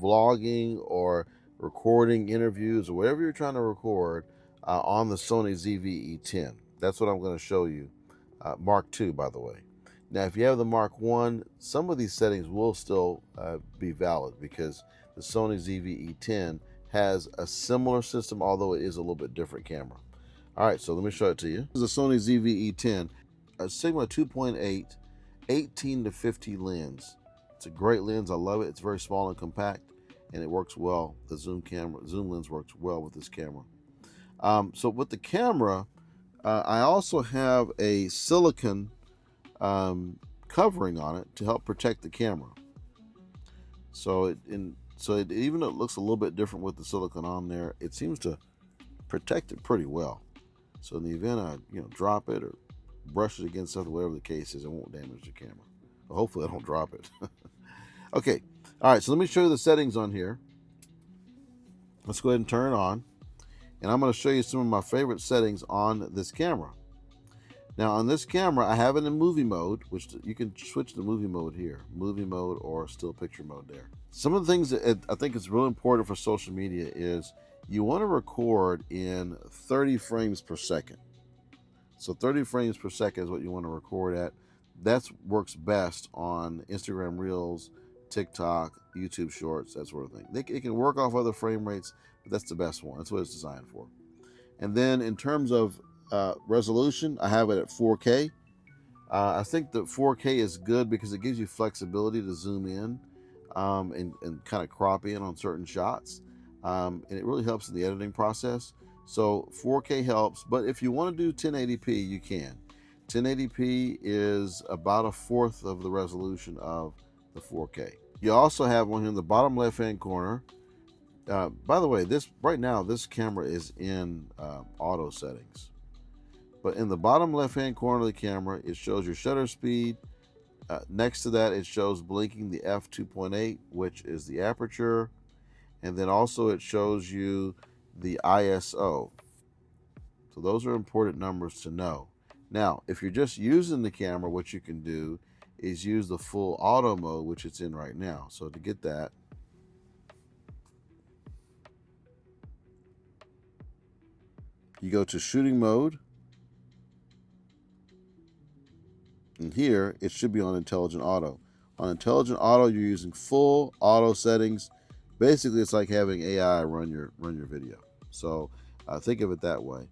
vlogging or recording interviews or whatever you're trying to record on the Sony ZV-E10. That's what I'm going to show you. Mark II, by the way. Now, if you have the Mark I, some of these settings will still be valid because the Sony ZV-E10 has a similar system, although it is a little bit different camera. All right, so let me show it to you. This is a Sony ZV-E10, a Sigma 2.8, 18 to 50 lens. It's a great lens. I love it. It's very small and compact, and it works well. The zoom lens works well with this camera. So with the camera, I also have a silicone covering on it to help protect the camera. So even though it looks a little bit different with the silicone on there, it seems to protect it pretty well. So in the event I drop it or brush it against something, whatever the case is, it won't damage the camera. But hopefully I don't drop it. Okay, all right, so let me show you the settings on here. Let's go ahead and turn it on. And I'm going to show you some of my favorite settings on this camera. Now on this camera, I have it in movie mode, which you can switch to movie mode here. Movie mode or still picture mode there. Some of the things that I think is really important for social media is you want to record in 30 frames per second. So 30 frames per second is what you want to record at. That works best on Instagram Reels, TikTok, YouTube Shorts, that sort of thing. It can work off other frame rates, but that's the best one. That's what it's designed for. And then in terms of resolution, I have it at 4K. I think that 4K is good because it gives you flexibility to zoom in and kind of crop in on certain shots. And it really helps in the editing process. So 4K helps, but if you want to do 1080p, you can. 1080p is about 1/4 of the resolution of the 4K. You also have one here in the bottom left-hand corner. By the way, right now this camera is in auto settings. But in the bottom left-hand corner of the camera, it shows your shutter speed. Next to that, it shows blinking the f2.8, which is the aperture. And then also it shows you the ISO. So those are important numbers to know. Now, if you're just using the camera, what you can do is use the full auto mode, which it's in right now. So to get that, you go to shooting mode. And here, it should be on intelligent auto. On intelligent auto, you're using full auto settings. Basically, it's like having AI run your video. So think of it that way.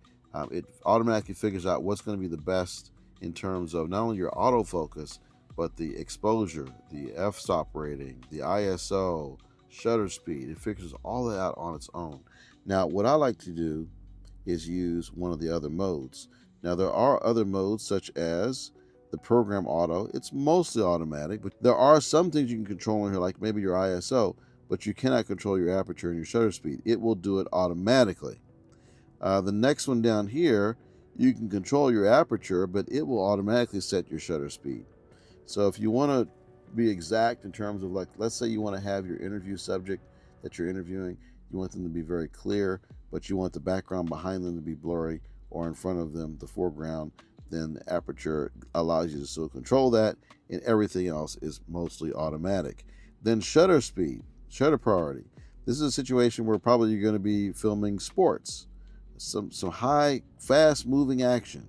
It automatically figures out what's going to be the best in terms of not only your autofocus, but the exposure, the f-stop rating, the ISO, shutter speed. It figures all that out on its own. Now, what I like to do is use one of the other modes. Now, there are other modes such as the program auto. It's mostly automatic, but there are some things you can control in here, like maybe your ISO, but you cannot control your aperture and your shutter speed. It will do it automatically. The next one down here, you can control your aperture, but it will automatically set your shutter speed. So if you want to be exact in terms of, like, let's say you want to have your interview subject that you're interviewing, you want them to be very clear, but you want the background behind them to be blurry, or in front of them, the foreground, then the aperture allows you to still control that, and everything else is mostly automatic. Then shutter speed, shutter priority. This is a situation where probably you're going to be filming sports, some high, fast-moving action,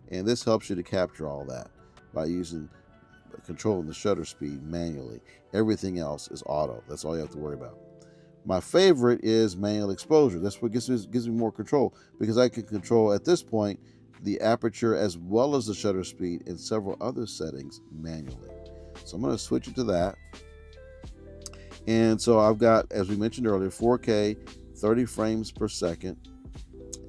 and this helps you to capture all that by controlling the shutter speed manually. Everything else is auto. That's all you have to worry about. My favorite is manual exposure. That's what gives me more control, because I can control at this point the aperture as well as the shutter speed and several other settings manually. So I'm going to switch it to that. And so I've got, as we mentioned earlier, 4K, 30 frames per second.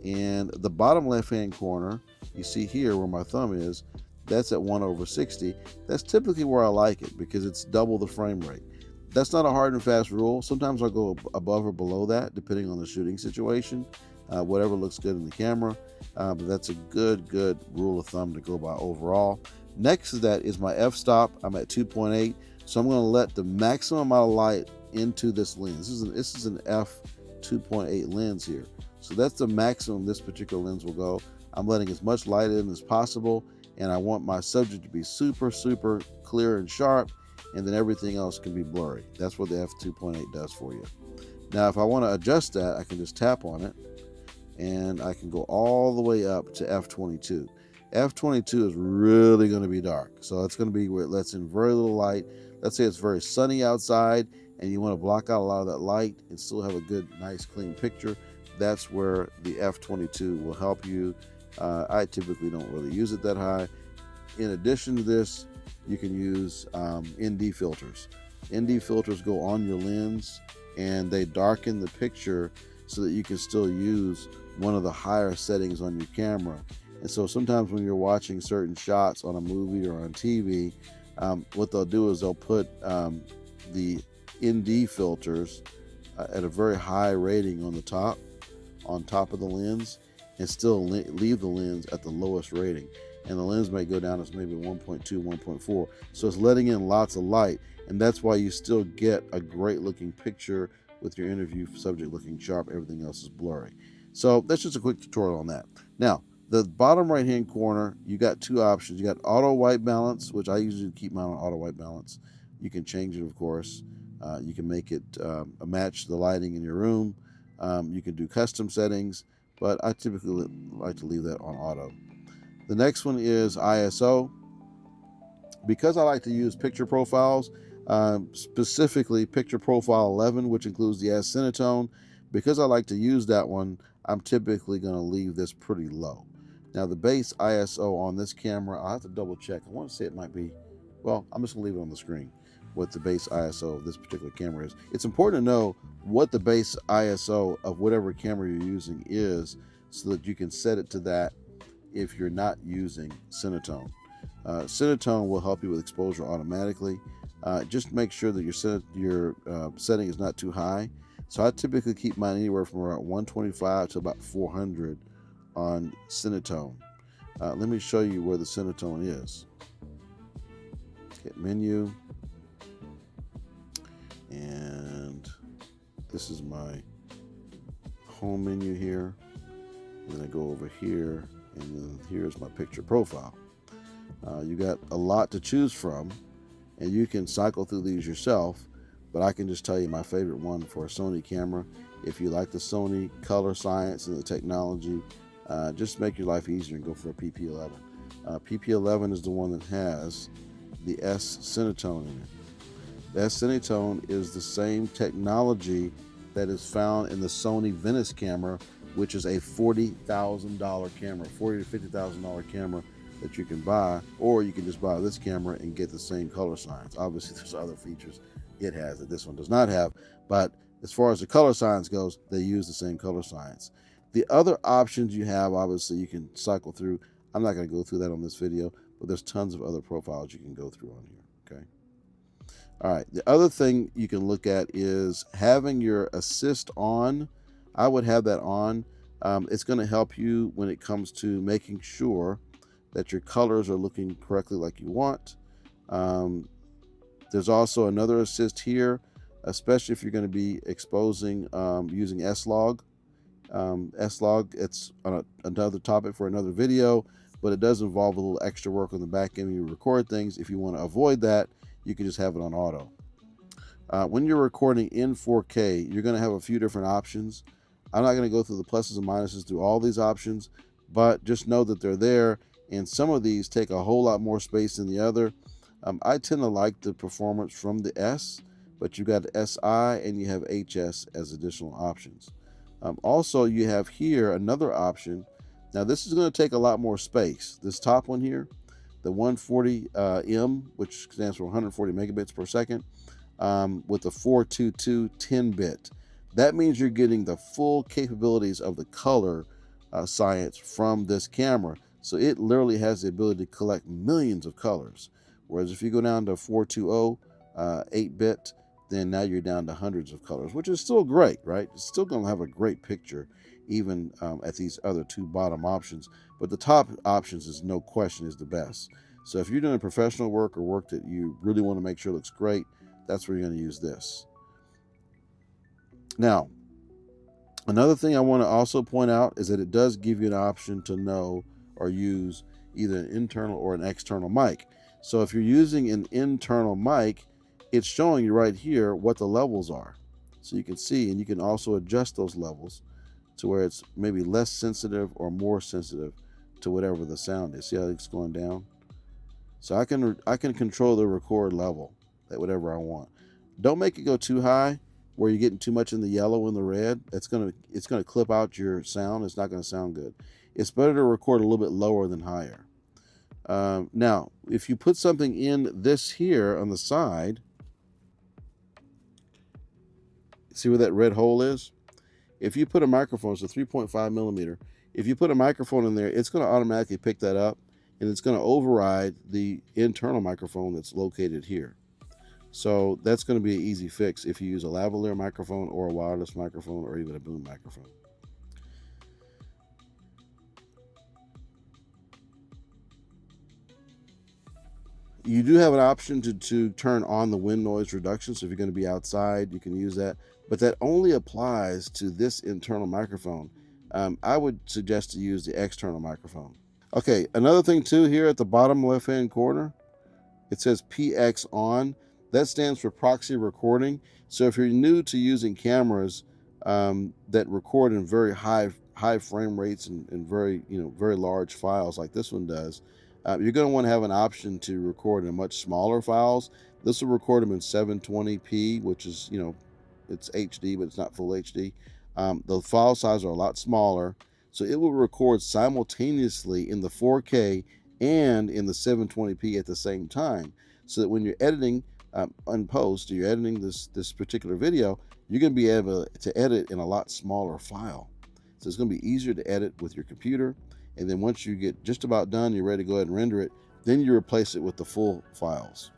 And the bottom left-hand corner, you see here where my thumb is, that's at 1/60. That's typically where I like it because it's double the frame rate. That's not a hard and fast rule. Sometimes I'll go above or below that, depending on the shooting situation, whatever looks good in the camera. But that's a good rule of thumb to go by overall. Next to that is my f-stop. I'm at 2.8. So I'm going to let the maximum amount of light into this lens. This is an f2.8 lens here. So that's the maximum this particular lens will go. I'm letting as much light in as possible, and I want my subject to be super clear and sharp, and then everything else can be blurry. That's what the f2.8 does for you. Now, if I want to adjust that, I can just tap on it, and I can go all the way up to f22. F22 is really going to be dark, so it's going to be where it lets in very little light. Let's say it's very sunny outside and you want to block out a lot of that light and still have a good, nice, clean picture. That's where the f22 will help you. I typically don't really use it that high. In addition to this, you can use ND filters. ND filters go on your lens and they darken the picture so that you can still use one of the higher settings on your camera. And so sometimes when you're watching certain shots on a movie or on TV, what they'll do is they'll put the ND filters at a very high rating on top of the lens, and still leave the lens at the lowest rating. And the lens may go down as maybe 1.2, 1.4. So it's letting in lots of light, and that's why you still get a great looking picture with your interview subject looking sharp. Everything else is blurry. So that's just a quick tutorial on that. Now, the bottom right hand corner, you got two options. You got auto white balance, which I usually keep mine on auto white balance. You can change it, of course. You can make it match the lighting in your room. You can do custom settings, but I typically like to leave that on auto. The next one is ISO. Because I like to use picture profiles, specifically picture profile 11, which includes the S-Cinetone, because I like to use that one, I'm typically going to leave this pretty low. Now the base ISO on this camera, I'll have to double check. I want to say it might be, well, I'm just going to leave it on the screen what the base ISO of this particular camera is. It's important to know what the base ISO of whatever camera you're using is so that you can set it to that if you're not using Cinetone. Cinetone will help you with exposure automatically. Just make sure that your setting is not too high. So I typically keep mine anywhere from around 125 to about 400 on Cinetone. Let me show you where the Cinetone is. Hit menu, and this is my home menu here. And then I go over here, and then here's my picture profile. You got a lot to choose from, and you can cycle through these yourself, but I can just tell you my favorite one for a Sony camera. If you like the Sony color science and the technology, just make your life easier and go for a PP11. PP11 is the one that has the S-Cinetone in it. The S-Cinetone is the same technology that is found in the Sony Venice camera, which is a $40,000 camera, $40,000 to $50,000 camera that you can buy, or you can just buy this camera and get the same color science. Obviously, there's other features it has that this one does not have, but as far as the color science goes, they use the same color science. The other options you have, obviously, you can cycle through. I'm not going to go through that on this video, but there's tons of other profiles you can go through on here, okay? All right, the other thing you can look at is having your assist on. I would have that on. It's going to help you when it comes to making sure that your colors are looking correctly like you want. There's also another assist here, especially if you're going to be exposing using S-Log. S-Log, it's on another topic for another video, but it does involve a little extra work on the back end when you record things. If you want to avoid that, you can just have it on auto. When you're recording in 4K, you're going to have a few different options. I'm not going to go through the pluses and minuses through all these options, but just know that they're there, and some of these take a whole lot more space than the other. I tend to like the performance from the S, but you've got the SI and you have HS as additional options. Also, you have here another option. Now, this is going to take a lot more space. This top one here, the 140M, which stands for 140 megabits per second, with the 422 10-bit. That means you're getting the full capabilities of the color science from this camera. So it literally has the ability to collect millions of colors. Whereas if you go down to 420 8-bit, then now you're down to hundreds of colors, which is still great, right? It's still going to have a great picture, even at these other two bottom options. But the top options is no question is the best. So if you're doing professional work or work that you really want to make sure looks great, that's where you're going to use this. Now, another thing I want to also point out is that it does give you an option to know or use either an internal or an external mic. So if you're using an internal mic, it's showing you right here what the levels are. So you can see, and you can also adjust those levels to where it's maybe less sensitive or more sensitive to whatever the sound is. See how it's going down? So I can control the record level at whatever I want. Don't make it go too high where you're getting too much in the yellow and the red. It's gonna clip out your sound. It's not gonna sound good. It's better to record a little bit lower than higher. Now, if you put something in this here on the side, see where that red hole is? If you put a microphone, it's a 3.5 millimeter. If you put a microphone in there, it's going to automatically pick that up, and it's going to override the internal microphone that's located here. So that's going to be an easy fix if you use a lavalier microphone or a wireless microphone or even a boom microphone. You do have an option to turn on the wind noise reduction. So if you're going to be outside, you can use that. But that only applies to this internal microphone. I would suggest to use the external microphone. Okay, another thing too, here at the bottom left-hand corner, it says PX on. That stands for proxy recording. So if you're new to using cameras that record in very high frame rates and very very large files like this one does, you're going to want to have an option to record in much smaller files. This will record them in 720p, which is it's HD, but it's not full HD. The file size are a lot smaller, so it will record simultaneously in the 4K and in the 720p at the same time, so that when you're editing in post, or you're editing this particular video, you're going to be able to edit in a lot smaller file. So it's going to be easier to edit with your computer, and then once you get just about done, you're ready to go ahead and render it, then you replace it with the full files.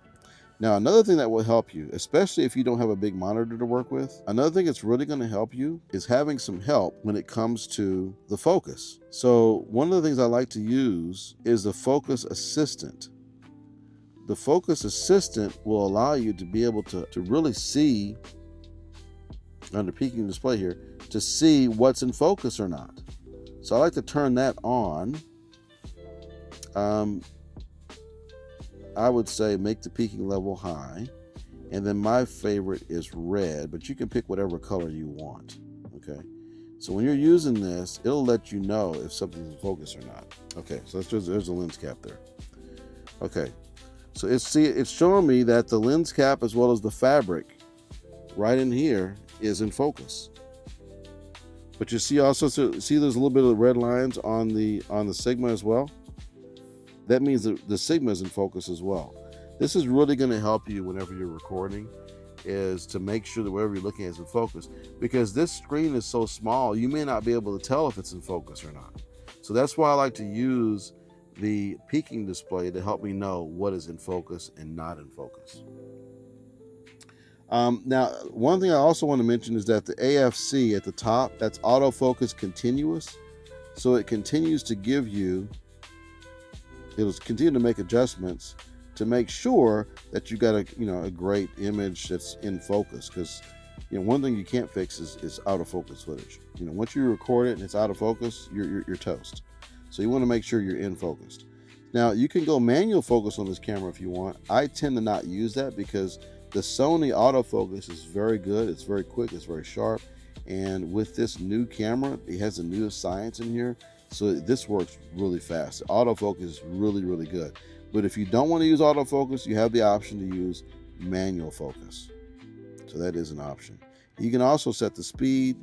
Now, another thing that will help you, especially if you don't have a big monitor to work with, another thing that's really going to help you is having some help when it comes to the focus. So one of the things I like to use is the focus assistant. The focus assistant will allow you to be able to really see, under peaking display here, to see what's in focus or not. So I like to turn that on. I would say make the peaking level high, and then my favorite is red, but you can pick whatever color you want. Okay, so when you're using this, it'll let you know if something's in focus or not. Okay, so there's a lens cap there. Okay, so it's showing me that the lens cap as well as the fabric right in here is in focus. But you see also, see there's a little bit of red lines on the Sigma as well. That means that the Sigma is in focus as well. This is really going to help you whenever you're recording, is to make sure that whatever you're looking at is in focus, because this screen is so small, you may not be able to tell if it's in focus or not. So that's why I like to use the peaking display to help me know what is in focus and not in focus. Now, one thing I also want to mention is that the AFC at the top, that's autofocus continuous. So it continues to give you, it'll continue to make adjustments to make sure that you got a great image that's in focus. Because one thing you can't fix is out of focus footage. Once you record it and it's out of focus, you're toast. So you want to make sure you're in focused. Now you can go manual focus on this camera if you want. I tend to not use that because the Sony autofocus is very good. It's very quick. It's very sharp. And with this new camera, it has the newest science in here. So this works really fast. Autofocus is really, really good. But if you don't want to use autofocus, you have the option to use manual focus. So that is an option. You can also set the speed.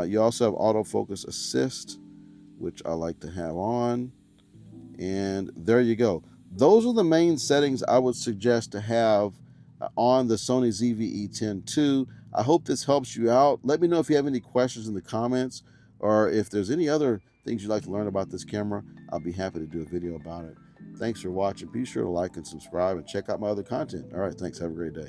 You also have autofocus assist, which I like to have on. And there you go. Those are the main settings I would suggest to have on the Sony ZV-E10 II. I hope this helps you out. Let me know if you have any questions in the comments, or if there's any other things you'd like to learn about this camera. I'll be happy to do a video about it. Thanks for watching. Be sure to like and subscribe and check out my other content. All right, thanks. Have a great day.